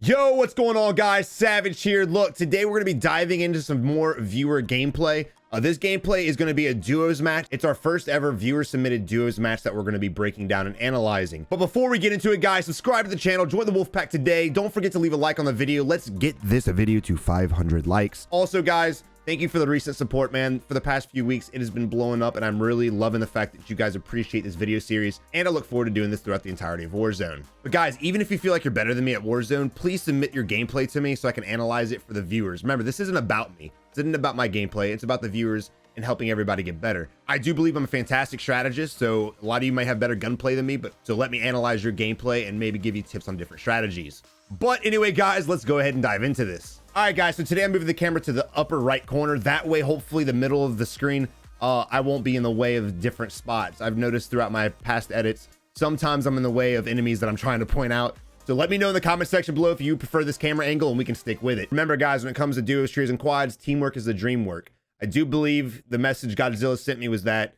Yo, what's going on, guys? Savage here. Look, today we're going to be diving into some more viewer gameplay. This gameplay is going to be a duos match. It's our first ever viewer submitted duos match that we're going to be breaking down and analyzing. But before we get into it, guys, subscribe to the channel, join the wolf pack today. Don't forget to leave a like on the video. Let's get this video to 500 likes. Also, guys, thank you for the recent support, man. For the past few weeks, it has been blowing up, and I'm really loving the fact that you guys appreciate this video series, and I look forward to doing this throughout the entirety of Warzone. But guys, even if you feel like you're better than me at Warzone, please submit your gameplay to me so I can analyze it for the viewers. Remember, this isn't about me. This isn't about my gameplay. It's about the viewers and helping everybody get better. I do believe I'm a fantastic strategist, so a lot of you might have better gunplay than me, but so let me analyze your gameplay and maybe give you tips on different strategies. But anyway, guys, let's go ahead and dive into this. All right, guys, so today I'm moving the camera to the upper right corner. That way, hopefully the middle of the screen, I won't be in the way of different spots. I've noticed throughout my past edits, sometimes I'm in the way of enemies that I'm trying to point out. So let me know in the comment section below if you prefer this camera angle and we can stick with it. Remember, guys, when it comes to duos, trios, and quads, teamwork is the dream work. I do believe the message Godzilla sent me was that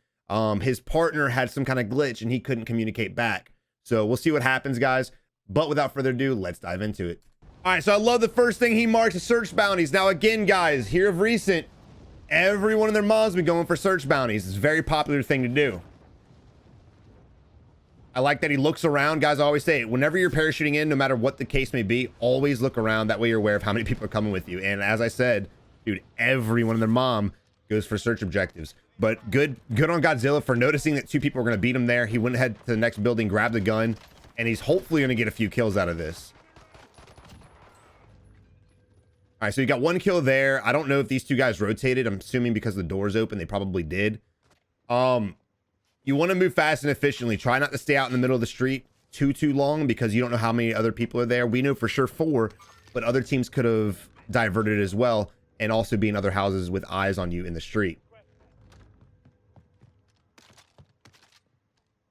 his partner had some kind of glitch and he couldn't communicate back. So we'll see what happens, guys. But without further ado, let's dive into it. All right, so I love the first thing he marks is search bounties. Now, again, guys, here of recent, everyone and their mom's been going for search bounties. It's a very popular thing to do. I like that he looks around. Guys, I always say, whenever you're parachuting in, no matter what the case may be, always look around. That way you're aware of how many people are coming with you. And as I said, dude, everyone and their mom goes for search objectives. But good on Godzilla for noticing that two people were going to beat him there. He went ahead to the next building, grabbed the gun, and he's hopefully going to get a few kills out of this. All right, so you got one kill there. I don't know if these two guys rotated. I'm assuming because the door's open, they probably did. You want to move fast and efficiently. Try not to stay out in the middle of the street too long because you don't know how many other people are there. We know for sure 4, but other teams could have diverted as well and also be in other houses with eyes on you in the street.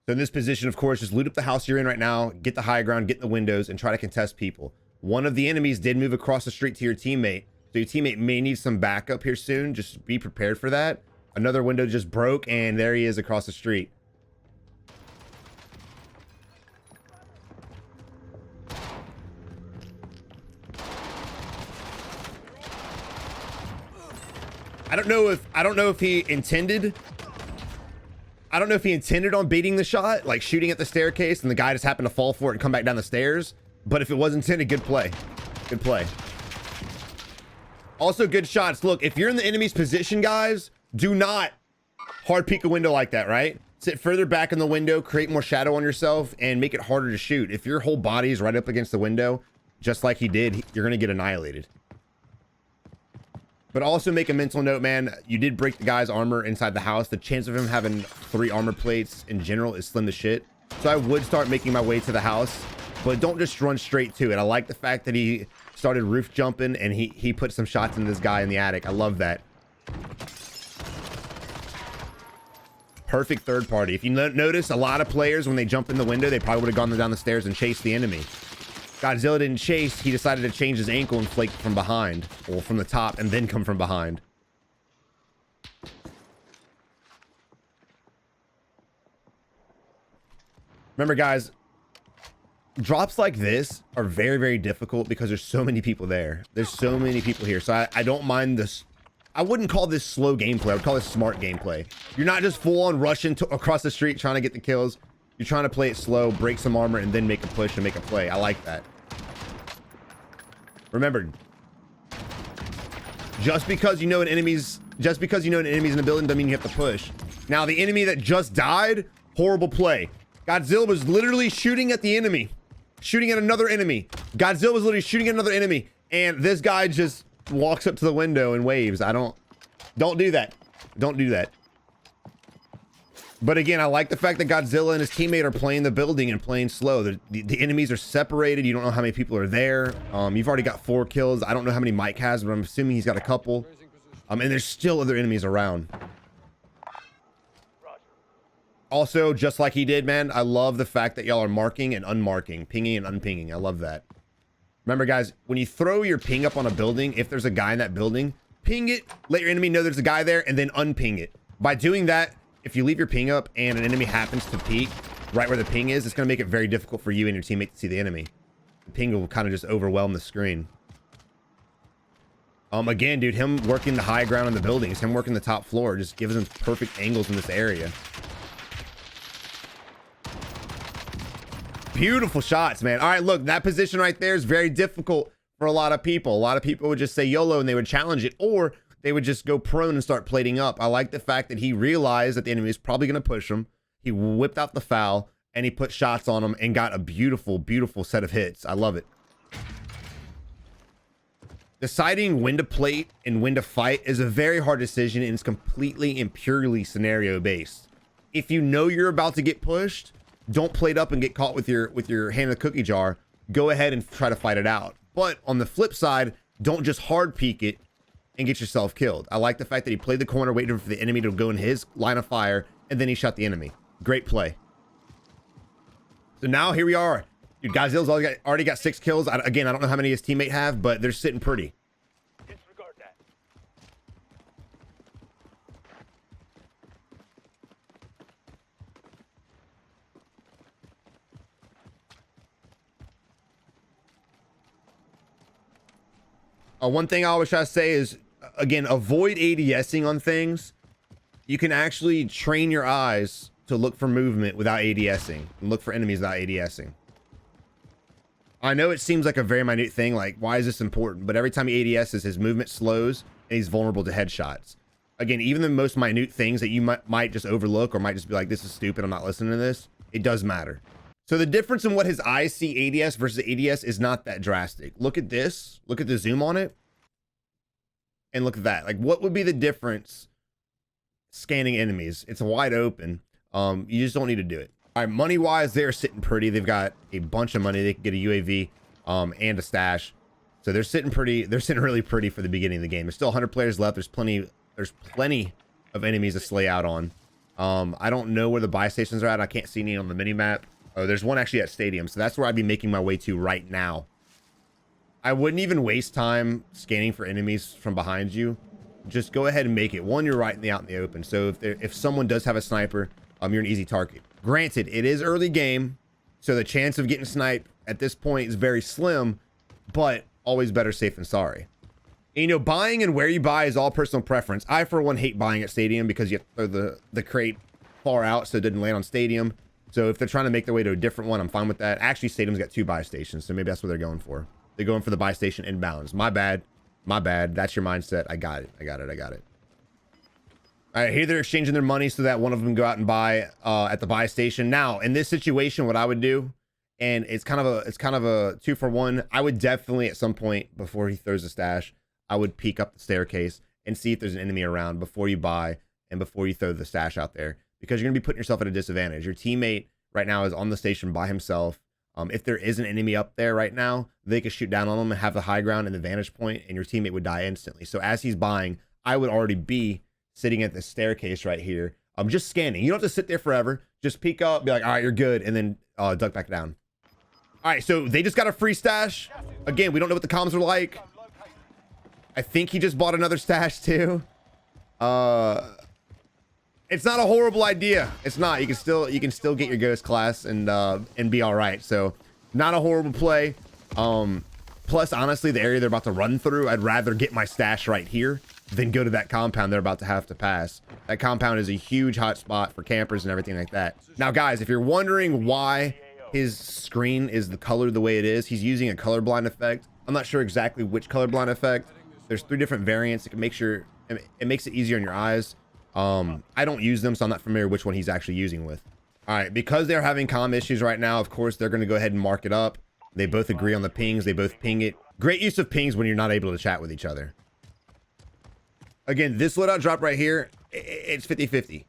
So in this position, of course, just loot up the house you're in right now, get the high ground, get in the windows, and try to contest people. One of the enemies did move across the street to your teammate, so your teammate may need some backup here soon. Just be prepared for that. Another window just broke, and there he is across the street. I don't know if he intended on baiting the shot, like shooting at the staircase, and the guy just happened to fall for it and come back down the stairs. But if it was intended, good play. Good play. Also, good shots. Look, if you're in the enemy's position, guys, do not hard peek a window like that, right? Sit further back in the window, create more shadow on yourself, and make it harder to shoot. If your whole body is right up against the window, just like he did, you're going to get annihilated. But also make a mental note, man. You did break the guy's armor inside the house. The chance of him having 3 armor plates in general is slim to shit. So I would start making my way to the house, but don't just run straight to it. I like the fact that he started roof jumping and he put some shots into this guy in the attic. I love that. Perfect third party. If you notice, a lot of players, when they jump in the window, they probably would have gone down the stairs and chased the enemy. Godzilla didn't chase. He decided to change his ankle and flake from behind, or from the top, and then come from behind. Remember, guys, drops like this are very, very difficult because there's so many people there. There's so many people here. So I don't mind this. I wouldn't call this slow gameplay. I would call this smart gameplay. You're not just full on rushing across the street trying to get the kills. You're trying to play it slow, break some armor, and then make a push and make a play. I like that. Remember, just because you know an enemy's in the building doesn't mean you have to push. Now, the enemy that just died, horrible play. Godzilla was literally shooting at the enemy, shooting at another enemy. Godzilla was literally shooting at another enemy, and this guy just walks up to the window and waves. Don't do that. Don't do that. But again, I like the fact that Godzilla and his teammate are playing the building and playing slow. The enemies are separated. You don't know how many people are there. You've already got 4 kills. I don't know how many Mike has, but I'm assuming he's got a couple. And there's still other enemies around. Also, just like he did, man, I love the fact that y'all are marking and unmarking, pinging and unpinging. I love that. Remember, guys, when you throw your ping up on a building, if there's a guy in that building, ping it, let your enemy know there's a guy there, and then unping it. By doing that, if you leave your ping up and an enemy happens to peek right where the ping is, it's going to make it very difficult for you and your teammate to see the enemy. the ping will kind of just overwhelm the screen. Again, dude, him working the high ground in the buildings, him working the top floor, just gives him perfect angles in this area. Beautiful shots, man. All right, look, that position right there is very difficult for a lot of people. A lot of people would just say YOLO and they would challenge it, or they would just go prone and start plating up. I like the fact that he realized that the enemy is probably going to push him. He whipped out the foul and he put shots on him and got a beautiful, beautiful set of hits. I love it. Deciding when to plate and when to fight is a very hard decision, and it's completely and purely scenario based. If you know you're about to get pushed, don't plate up and get caught with your hand in the cookie jar. Go ahead and try to fight it out. But on the flip side, don't just hard peek it and get yourself killed. I like the fact that he played the corner, waiting for the enemy to go in his line of fire, and then he shot the enemy. Great play. So now here we are. Dude, Godzilla's already got 6 kills. Again, I don't know how many his teammate have, but they're sitting pretty. Disregard that. One thing I always try to say is, again, avoid ADSing on things. You can actually train your eyes to look for movement without ADSing, and look for enemies without ADSing. I know it seems like a very minute thing, like why is this important? But every time he ADSs, his movement slows and he's vulnerable to headshots. Again, even the most minute things that you might just overlook, or might just be like, this is stupid, I'm not listening to this, it does matter. So the difference in what his eyes see ADS versus ADS is not that drastic. Look at this, look at the zoom on it, and look at that. Like, what would be the difference scanning enemies? It's wide open. You just don't need to do it. All right, money wise, they're sitting pretty. They've got a bunch of money. They can get a UAV and a stash, so they're sitting pretty. They're sitting really pretty for the beginning of the game. There's still 100 players left. There's plenty of enemies to slay out on. I don't know where the buy stations are at. I can't see any on the mini map. Oh, there's one actually at stadium, so that's where I'd be making my way to right now. I wouldn't even waste time scanning for enemies from behind you. Just go ahead and make it. One, you're right out in the open, so if someone does have a sniper, you're an easy target. Granted, it is early game, so the chance of getting sniped at this point is very slim, but always better safe than sorry. And, you know, buying and where you buy is all personal preference. I, for one, hate buying at stadium because you have to throw the crate far out so it didn't land on stadium. So if they're trying to make their way to a different one, I'm fine with that. Actually, stadium's got 2 buy stations, so maybe that's what they're going for. They're going for the buy station inbounds. My bad. My bad. That's your mindset. I got it. I got it. I got it. All right, here they're exchanging their money so that one of them go out and buy at the buy station. Now, in this situation, what I would do, and it's kind of a 2-for-1. I would definitely at some point before he throws the stash, I would peek up the staircase and see if there's an enemy around before you buy and before you throw the stash out there, because you're gonna be putting yourself at a disadvantage. Your teammate right now is on the station by himself. If there is an enemy up there right now, they could shoot down on him and have the high ground and the vantage point, and your teammate would die instantly. So as he's buying, I would already be sitting at the staircase right here. I'm just scanning. You don't have to sit there forever. Just peek up, be like, all right, you're good, and then duck back down. All right, so they just got a free stash. Again, we don't know what the comms are like. I think he just bought another stash too. It's not a horrible idea. It's not. You can still get your ghost class and be all right. So not a horrible play. Plus, honestly, the area they're about to run through, I'd rather get my stash right here than go to that compound they're about to have to pass. That compound is a huge hot spot for campers and everything like that. Now, guys, if you're wondering why his screen is the color the way it is, he's using a colorblind effect. I'm not sure exactly which colorblind effect. There's 3 different variants. It makes it easier on your eyes. I don't use them, so I'm not familiar which one he's actually using with. All right, because they're having comm issues right now, of course, they're going to go ahead and mark it up. They both agree on the pings. They both ping it. Great use of pings when you're not able to chat with each other. Again, this loadout drop right here, it's 50-50,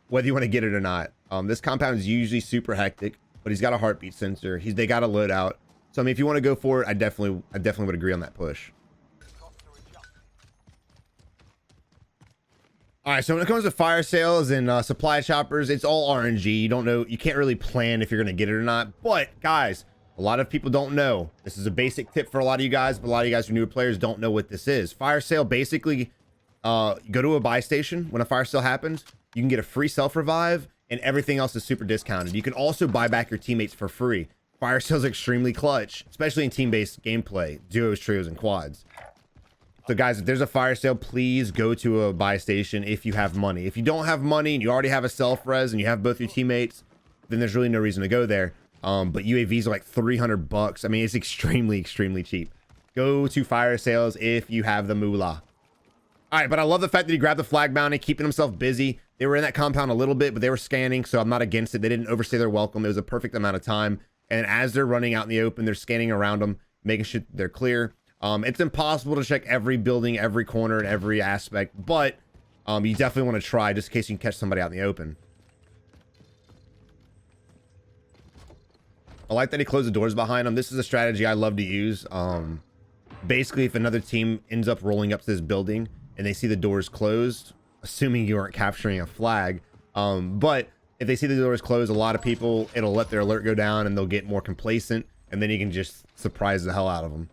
whether you want to get it or not. This compound is usually super hectic, but he's got a heartbeat sensor. They got a loadout. So I mean, if you want to go for it, I definitely would agree on that push. All right, so when it comes to fire sales and supply choppers, it's all RNG. You don't know, you can't really plan if you're going to get it or not. But guys, a lot of people don't know. This is a basic tip for a lot of you guys, but a lot of you guys who are newer players don't know what this is. Fire sale, basically, go to a buy station. When a fire sale happens, you can get a free self revive, and everything else is super discounted. You can also buy back your teammates for free. Fire sales extremely clutch, especially in team-based gameplay, duos, trios, and quads. So guys, if there's a fire sale, please go to a buy station if you have money. If you don't have money and you already have a self-res and you have both your teammates, then there's really no reason to go there. But UAVs are like 300 bucks. I mean, it's extremely, extremely cheap. Go to fire sales if you have the moolah. All right, but I love the fact that he grabbed the flag bounty, keeping himself busy. They were in that compound a little bit, but they were scanning, so I'm not against it. They didn't overstay their welcome. It was a perfect amount of time. And as they're running out in the open, they're scanning around them, making sure they're clear. It's impossible to check every building, every corner, and every aspect, but you definitely want to try just in case you can catch somebody out in the open. I like that he closed the doors behind him. This is a strategy I love to use. Basically, if another team ends up rolling up to this building and they see the doors closed, assuming you aren't capturing a flag, but if they see the doors closed, a lot of people, it'll let their alert go down and they'll get more complacent, and then you can just surprise the hell out of them.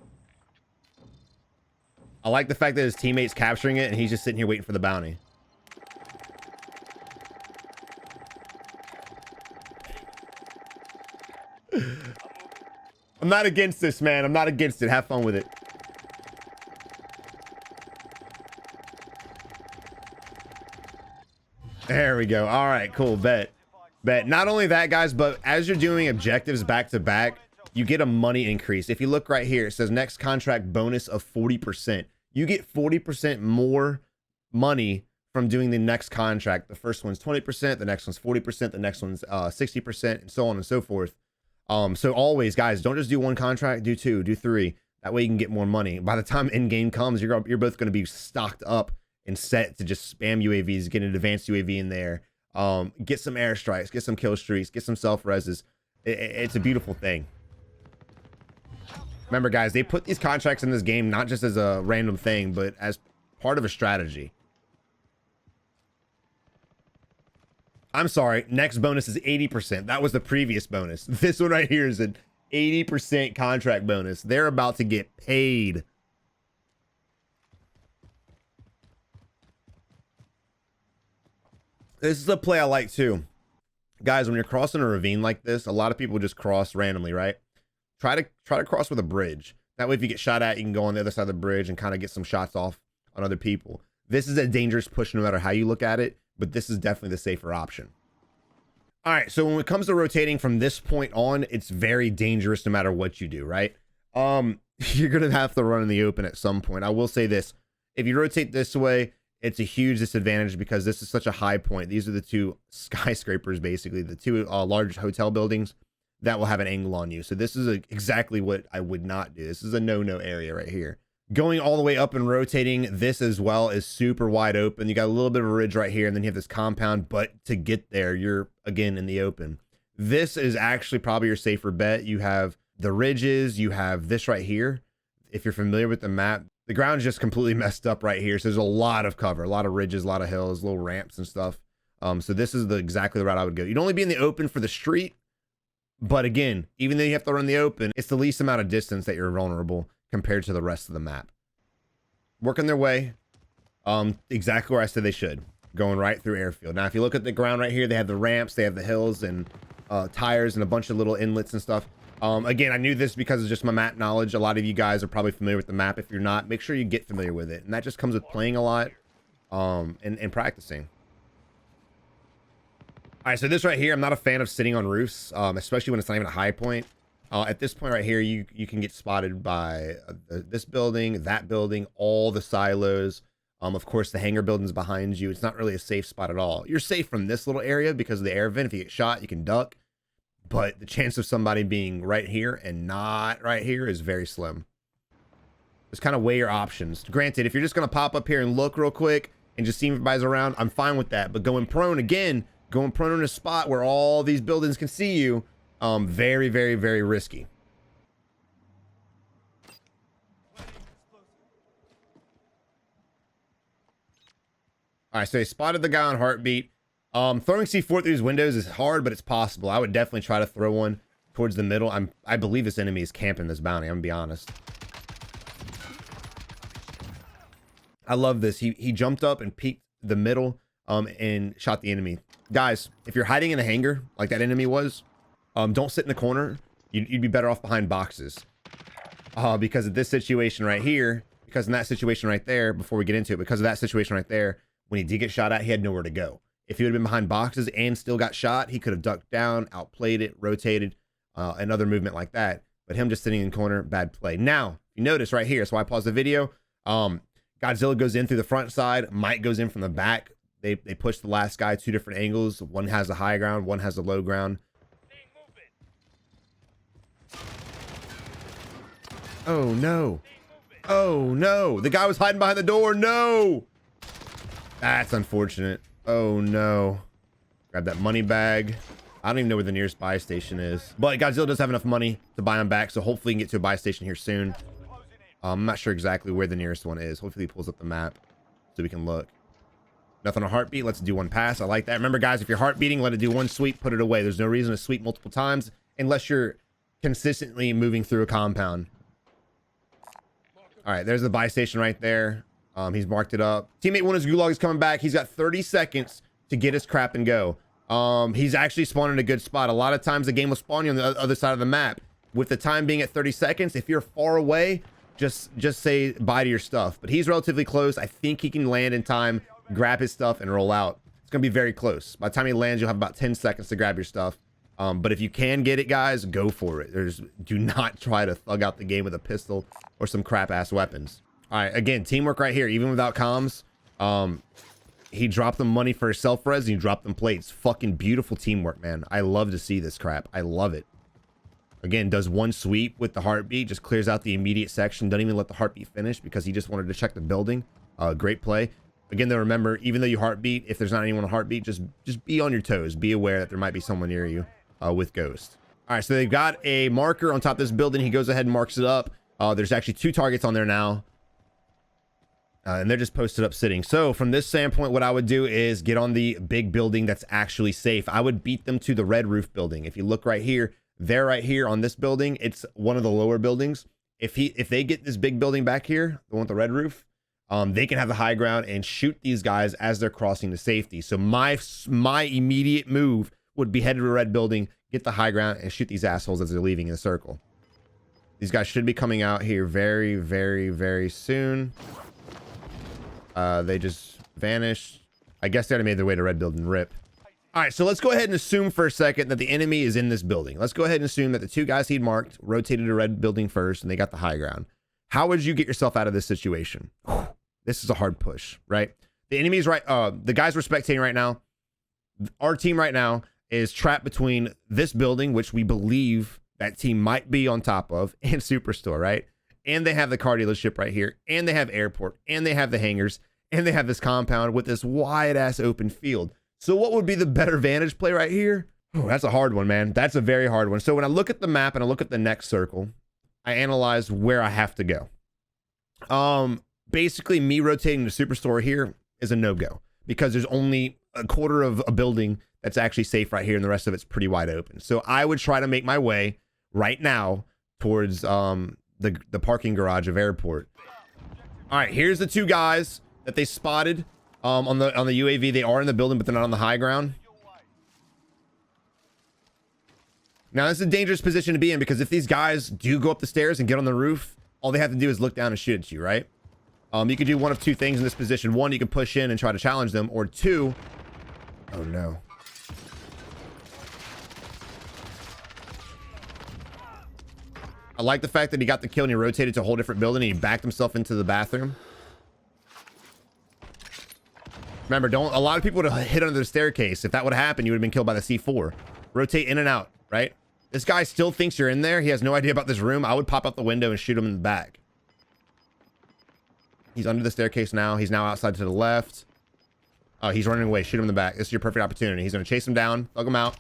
I like the fact that his teammate's capturing it and he's just sitting here waiting for the bounty. I'm not against this, man. I'm not against it. Have fun with it. There we go. All right, cool. Bet. Not only that, guys, but as you're doing objectives back to back, you get a money increase. If you look right here, it says next contract bonus of 40%. You get 40% more money from doing the next contract. The first one's 20%, the next one's 40%, the next one's 60%, and so on and so forth. So always, guys, don't just do one contract, do two, do three. That way you can get more money. By the time in-game comes, you're both going to be stocked up and set to just spam UAVs, get an advanced UAV in there, get some airstrikes, get some kill streaks, get some self-reses. It's a beautiful thing. Remember, guys, they put these contracts in this game not just as a random thing, but as part of a strategy. I'm sorry, next bonus is 80%. That was the previous bonus. This one right here is an 80% contract bonus. They're about to get paid. This is a play I like too. Guys, when you're crossing a ravine like this, a lot of people just cross randomly, right? Try to cross with a bridge. That way, if you get shot at, you can go on the other side of the bridge and kind of get some shots off on other people. This is a dangerous push no matter how you look at it, but this is definitely the safer option. All right, so when it comes to rotating from this point on, it's very dangerous no matter what you do, right? You're gonna have to run in the open at some point. I will say this: if you rotate this way, it's a huge disadvantage because this is such a high point. These are the two skyscrapers, basically, the two large hotel buildings that will have an angle on you. So this is exactly what I would not do. This is a no-no area right here. Going all the way up and rotating this as well is super wide open. You got a little bit of a ridge right here, and then you have this compound, but to get there, you're again in the open. This is actually probably your safer bet. You have the ridges, you have this right here. If you're familiar with the map, the ground's just completely messed up right here. So there's a lot of cover, a lot of ridges, a lot of hills, little ramps and stuff. So this is exactly the route I would go. You'd only be in the open for the street, but again, even though you have to run the open, it's the least amount of distance that you're vulnerable compared to the rest of the map. Working their way exactly where I said they should, going right through airfield. Now, if you look at the ground right here, they have the ramps, they have the hills and tires and a bunch of little inlets and stuff. Again, I knew this because of just my map knowledge. A lot of you guys are probably familiar with the map. If you're not, make sure you get familiar with it. And that just comes with playing a lot and practicing. All right, so this right here, I'm not a fan of sitting on roofs, especially when it's not even a high point. At this point right here, you can get spotted by this building, that building, all the silos. Of course, the hangar building's behind you. It's not really a safe spot at all. You're safe from this little area because of the air vent. If you get shot, you can duck. But the chance of somebody being right here and not right here is very slim. Just kind of weigh your options. Granted, if you're just going to pop up here and look real quick and just see if everybody's around, I'm fine with that. But going prone again, going prone in a spot where all these buildings can see you, very, very, very risky. All right, so they spotted the guy on heartbeat. Throwing C4 through his windows is hard, but it's possible. I would definitely try to throw one towards the middle. I believe this enemy is camping this bounty. I'm gonna be honest. I love this. He jumped up and peeked the middle and shot the enemy. Guys, if you're hiding in a hangar like that enemy was, don't sit in the corner. You'd be better off behind boxes. Because of this situation right here, because in that situation right there, before we get into it, because of that situation right there, when he did get shot at, he had nowhere to go. If he would have been behind boxes and still got shot, he could have ducked down, outplayed it, rotated, another movement like that. But him just sitting in the corner, bad play. Now, you notice right here, so I paused the video. Godzilla goes in through the front side. Mike goes in from the back. They push the last guy 2 different angles. One has the high ground, one has the low ground. Oh, no. Oh, no. The guy was hiding behind the door. No. That's unfortunate. Oh, no. Grab that money bag. I don't even know where the nearest buy station is. But Godzilla does have enough money to buy him back, so hopefully he can get to a buy station here soon. I'm not sure exactly where the nearest one is. Hopefully he pulls up the map so we can look. Nothing on heartbeat. Let's do one pass. I like that. Remember, guys, if you're heart beating, let it do one sweep, put it away. There's no reason to sweep multiple times unless you're consistently moving through a compound. All right, there's the buy station right there. He's marked it up. Teammate one, his gulag is coming back. He's got 30 seconds to get his crap and go. He's actually spawned in a good spot. A lot of times the game will spawn you on the other side of the map. With the time being at 30 seconds, if you're far away, just say bye to your stuff. But he's relatively close. I think he can land in time, grab his stuff, and roll out. It's going to be very close. By the time he lands, you'll have about 10 seconds to grab your stuff. But if you can get it, guys, go for it. Do not try to thug out the game with a pistol or some crap ass weapons. All right, again, teamwork right here, even without comms. He dropped them money for his self-res and he dropped them plates. Fucking beautiful teamwork, man. I love to see this crap. I love it. Again, does one sweep with the heartbeat, just clears out the immediate section, doesn't even let the heartbeat finish because he just wanted to check the building. Great play. Again, though, remember, even though you heartbeat, if there's not anyone on heartbeat, just be on your toes. Be aware that there might be someone near you with Ghost. All right, so they've got a marker on top of this building. He goes ahead and marks it up. There's actually 2 targets on there now. And they're just posted up sitting. So from this standpoint, what I would do is get on the big building that's actually safe. I would beat them to the red roof building. If you look right here, they're right here on this building. It's one of the lower buildings. If they get this big building back here, the one with the red roof, they can have the high ground and shoot these guys as they're crossing to safety. So my immediate move would be head to the red building, get the high ground, and shoot these assholes as they're leaving in the circle. These guys should be coming out here very, very, very soon. They just vanished. I guess they already made their way to red building. Rip. All right, so let's go ahead and assume for a second that the enemy is in this building. Let's go ahead and assume that the 2 guys he'd marked rotated to red building first and they got the high ground. How would you get yourself out of this situation? Whew, this is a hard push, right? The enemy's right. The guys we're spectating right now, our team right now is trapped between this building, which we believe that team might be on top of, and Superstore, right? And they have the car dealership right here, and they have airport, and they have the hangars, and they have this compound with this wide ass open field. So what would be the better vantage play right here? Oh, that's a hard one, man. That's a very hard one. So when I look at the map and I look at the next circle, I analyze where I have to go. Basically me rotating the Superstore here is a no-go because there's only a quarter of a building that's actually safe right here, and the rest of it's pretty wide open. So I would try to make my way right now towards the parking garage of airport. All right, here's the 2 guys that they spotted on the UAV. They are in the building, but they're not on the high ground. Now this is a dangerous position to be in because if these guys do go up the stairs and get on the roof, all they have to do is look down and shoot at you, right? You could do one of 2 things in this position. 1, you can push in and try to challenge them, or 2, oh no. I like the fact that he got the kill and he rotated to a whole different building and he backed himself into the bathroom. Remember, a lot of people would have hit under the staircase. If that would have happened, you would have been killed by the C4. Rotate in and out, right? This guy still thinks you're in there. He has no idea about this room. I would pop out the window and shoot him in the back. He's under the staircase now. He's now outside to the left. Oh, he's running away. Shoot him in the back. This is your perfect opportunity. He's going to chase him down, thug him out.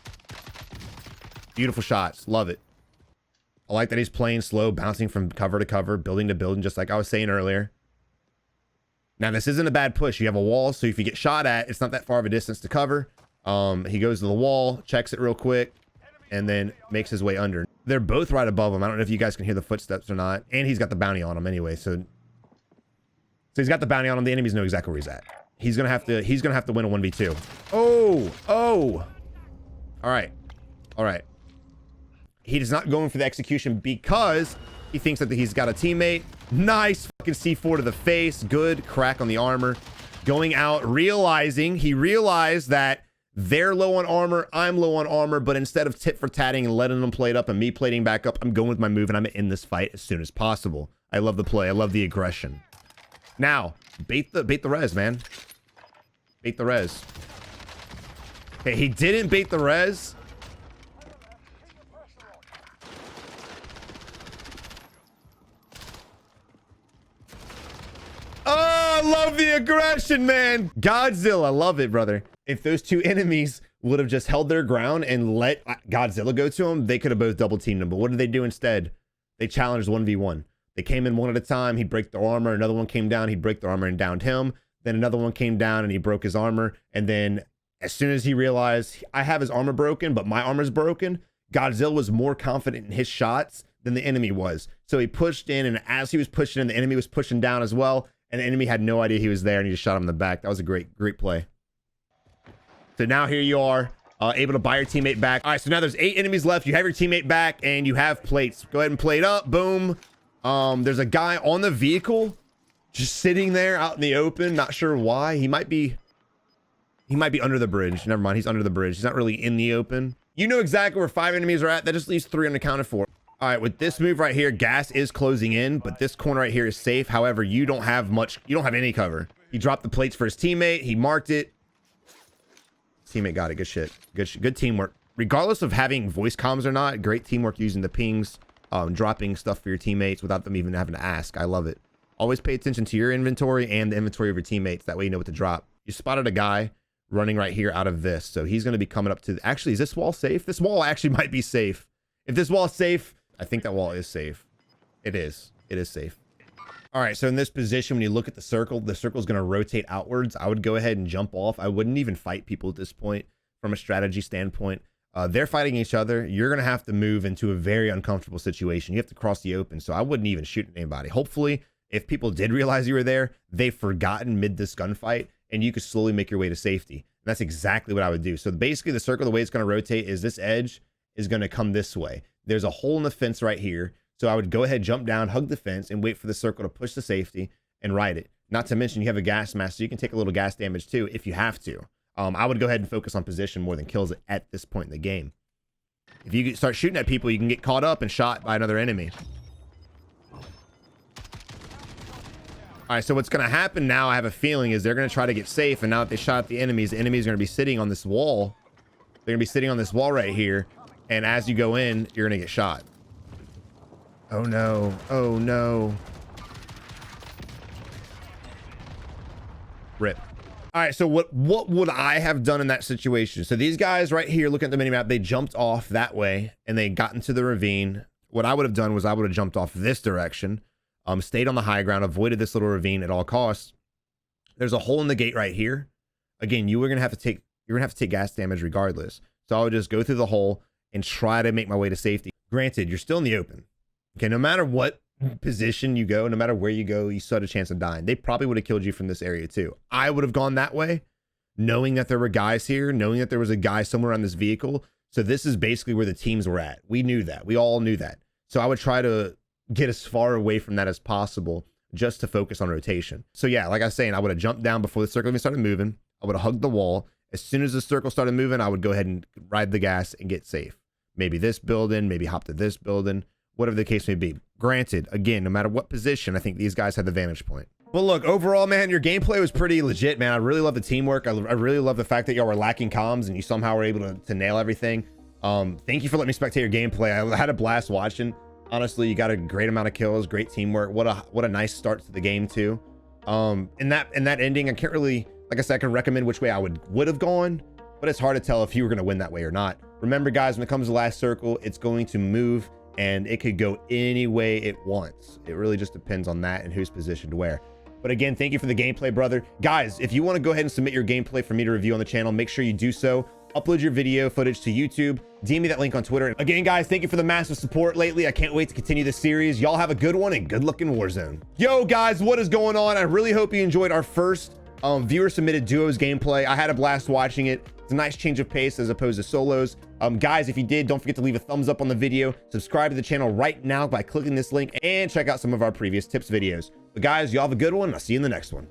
Beautiful shots. Love it. I like that he's playing slow, bouncing from cover to cover, building to building, just like I was saying earlier. Now, this isn't a bad push. You have a wall, so if you get shot at, it's not that far of a distance to cover. He goes to the wall, checks it real quick, and then makes his way under. They're both right above him. I don't know if you guys can hear the footsteps or not. And he's got the bounty on him anyway, so he's got the bounty on him. The enemies know exactly where he's at. He's gonna have to win a 1v2. Oh. All right. He's not going for the execution because he thinks that he's got a teammate. Nice fucking C4 to the face. Good crack on the armor. Going out, he realized that they're low on armor, I'm low on armor, but instead of tit for tatting and letting them plate up and me plating back up, I'm going with my move and I'm in this fight as soon as possible. I love the play. I love the aggression. Now, bait the res, man. Bait the res. Okay, he didn't bait the res. Oh, I love the aggression, man. Godzilla, love it, brother. If those two enemies would have just held their ground and let Godzilla go to them, they could have both double teamed him. But what did they do instead? They challenged 1v1. They came in one at a time. He'd break their armor. Another one came down. He'd break their armor and downed him. Then another one came down and he broke his armor. And then as soon as he realized I have his armor broken, but my armor's broken, Godzilla was more confident in his shots than the enemy was. So he pushed in, and as he was pushing in, the enemy was pushing down as well. And the enemy had no idea he was there, and he just shot him in the back. That was a great play. So now here you are, able to buy your teammate back. All right, so now there's 8 enemies left. You have your teammate back, and you have plates. Go ahead and plate up. Boom. There's a guy on the vehicle just sitting there out in the open. Not sure why. He might be under the bridge. Never mind. He's under the bridge. He's not really in the open. You know exactly where 5 enemies are at. That just leaves 3 unaccounted for. All right, with this move right here, gas is closing in, but this corner right here is safe. However, you don't have any cover. He dropped the plates for his teammate. He marked it. Teammate got it. Good shit. Good teamwork. Regardless of having voice comms or not, great teamwork using the pings, dropping stuff for your teammates without them even having to ask. I love it. Always pay attention to your inventory and the inventory of your teammates. That way you know what to drop. You spotted a guy running right here out of this. So he's going to be coming up to... Actually, is this wall safe? This wall actually might be safe. If this wall is safe, I think that wall is safe. It is. It is safe. All right, so in this position, when you look at the circle is going to rotate outwards. I would go ahead and jump off. I wouldn't even fight people at this point from a strategy standpoint. They're fighting each other. You're going to have to move into a very uncomfortable situation. You have to cross the open, so I wouldn't even shoot at anybody. Hopefully, if people did realize you were there, they've forgotten mid this gunfight, and you could slowly make your way to safety. And that's exactly what I would do. So basically, the circle, the way it's going to rotate is this edge is going to come this way. There's a hole in the fence right here. So I would go ahead, jump down, hug the fence, and wait for the circle to push to safety and ride it. Not to mention you have a gas mask, so you can take a little gas damage too if you have to. I would go ahead and focus on position more than kills at this point in the game. If you start shooting at people, you can get caught up and shot by another enemy. All right, so what's going to happen now, I have a feeling, is they're going to try to get safe, and now that they shot at the enemies are going to be sitting on this wall. They're going to be sitting on this wall right here, and as you go in, you're going to get shot. Oh no. Oh no. Rip. All right, so what would I have done in that situation? So these guys right here, look at the minimap, they jumped off that way and they got into the ravine. What I would have done was I would have jumped off this direction, stayed on the high ground, avoided this little ravine at all costs. There's a hole in the gate right here. Again, you're gonna have to take gas damage regardless. So I would just go through the hole and try to make my way to safety. Granted, you're still in the open. Okay, no matter what position you go, no matter where you go, you still had a chance of dying. They probably would have killed you from this area too. I would have gone that way, knowing that there were guys here, knowing that there was a guy somewhere on this vehicle. So this is basically where the teams were at. We knew that. We all knew that. So I would try to get as far away from that as possible just to focus on rotation. So yeah, like I was saying, I would have jumped down before the circle even started moving. I would have hugged the wall. As soon as the circle started moving, I would go ahead and ride the gas and get safe. Maybe this building, maybe hop to this building, whatever the case may be. Granted, again, no matter what position, I think these guys had the vantage point. But look, overall, man, your gameplay was pretty legit, man. I really love the teamwork. I really love the fact that y'all were lacking comms and you somehow were able to nail everything. Thank you for letting me spectate your gameplay. I had a blast watching. Honestly, you got a great amount of kills, great teamwork. What a nice start to the game too. In that ending, I can't really, like I said, I can recommend which way I would have gone, but it's hard to tell if you were going to win that way or not. Remember, guys, when it comes to last circle, it's going to move and it could go any way it wants. It really just depends on that and who's positioned where. But again, thank you for the gameplay, brother. Guys, if you want to go ahead and submit your gameplay for me to review on the channel, make sure you do so. Upload your video footage to YouTube. DM me that link on Twitter. Again, guys, thank you for the massive support lately. I can't wait to continue this series. Y'all have a good one and good luck in Warzone. Yo, guys, what is going on? I really hope you enjoyed our first viewer submitted duos gameplay. I had a blast watching it. It's a nice change of pace as opposed to solos. Guys, if you did, don't forget to leave a thumbs up on the video, subscribe to the channel right now by clicking this link, and check out some of our previous tips videos. But guys, y'all have a good one. I'll see you in the next one.